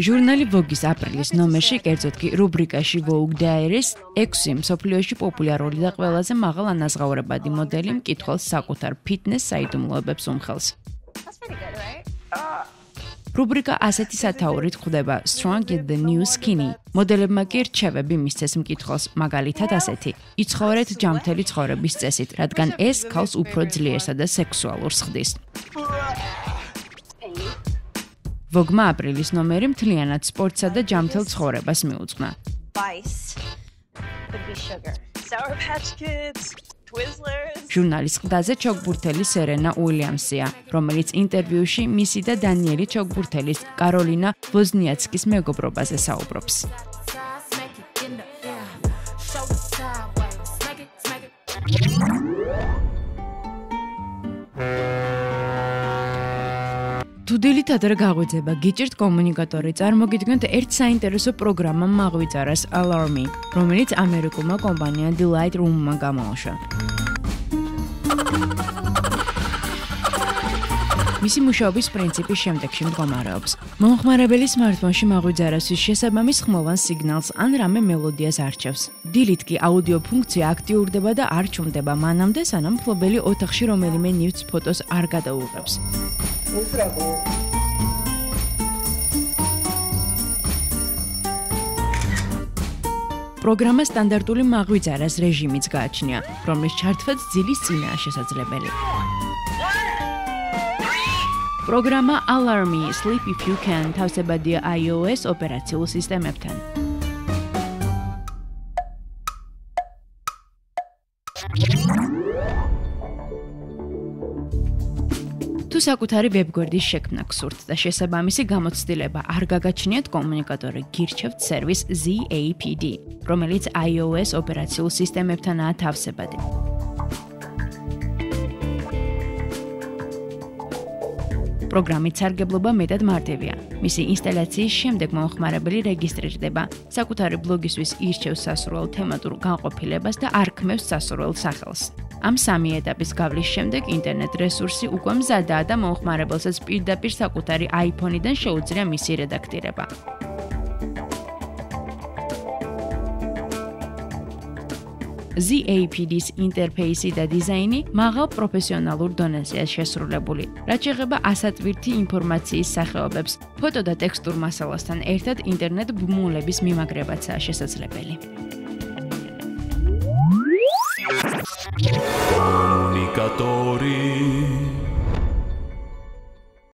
ჟურნალი Vogue-ის აპრილის ნომერში, კერძოდ კი რუბრიკაში Vogue Diaries, 6 მსოფლიოში პოპულარული და ყველაზე მაღალ ანაზღაურებადი მოდელი მკითხველს საკუთარ ფიტნეს საიდუმლოებებს უმხელს. რუბრიკა ასეთი სათაურით ხვდება Strong in the New Skinny. მოდელებმა კი რჩევები მისცეს მკითხველს, მაგალითად ასეთი: იცხოვრეთ ჯანმრთელი ცხოვრების წესით, რადგან ეს ქალს უფრო ძლიერსა და სექსუალურს ხდის. Vogue-მა აპრილის ნომერი მთლიანად სპორტსა და ჯანმრთელ ცხოვრებას მიუძღვნა. ჟურნალის ყდაზე ჩოგბურთელი სერენა უილიამსია, რომელიც ინტერვიუში მისი და დანიელი ჩოგბურთელის კაროლინა ვოზნიაცკის მეგობრობაზე საუბრობს. თუ დილით ადრე გაღვიძება, გიჭირთ კომუნიკატორი, წარმოგიდგენთ ერთ საინტერესო პროგრამამ მაღვიძარას Alarm-ი, რომელიც ამერიკულმა კომპანია Delight Room-მა გამოუშვა. მისი მუშაობის პრინციპი შემდეგში მდგომარეობს. მომხმარებელი სმარტფონში მაღვიძარასთვის შესაბამის ხმოვან სიგნალს ან რამე მელოდიას არჩევს. დილით კი აუდიო ფუნქცია აქტიურდება და არ ჩუმდება მანამდე, სანამ მფლობელი ოთახში რომელიმე ნივთს ფოტოს არ გადაუღებს. პროგრამა სტანდარტული მაღვიძარას რეჟიმიც გააჩნია, რომლის ჩართვაც ძილის წინაა შესაძლებელი. პროგრამა Alarm-ი Sleep If You Can თავსებადია iOS ოპერაციულ სისტემებთან. თუ საკუთარი ვებგვერდის შექმნა გსურთ და შესაბამისი გამოცდილება არ გაგაჩნიათ, კომუნიკატორი გირჩევთ სერვის ZAPD, რომელიც iOS ოპერაციულ სისტემებთანაა თავსებადი. პროგრამის სარგებლობა მეტად მარტივია. მისი ინსტალაციის შემდეგ მომხმარებელი რეგისტრირდება, საკუთარი ბლოგისთვის ირჩევს სასურველ თემატურ განყოფილებას და არქმევს სასურველ სახელს. ამ სამი ეტაპის გავლის შემდეგ ინტერნეტ რესურსი უკვე მზადაა და მომხმარებელსაც პირდაპირ საკუთარი iPhone-დან შეუძლია მისი რედაქტირება. ZAPD-ის ინტერფეისი და დიზაინი მაღალ პროფესიონალურ დონეზეა შესრულებული, რაც შეეხება ასატვირთი ინფორმაციის სახეობებს, ფოტო და ტექსტურ მასალასთან ერთად ინტერნეტ ბმულების მიმაგრებაცაა შესაძლებელი. Comunicatori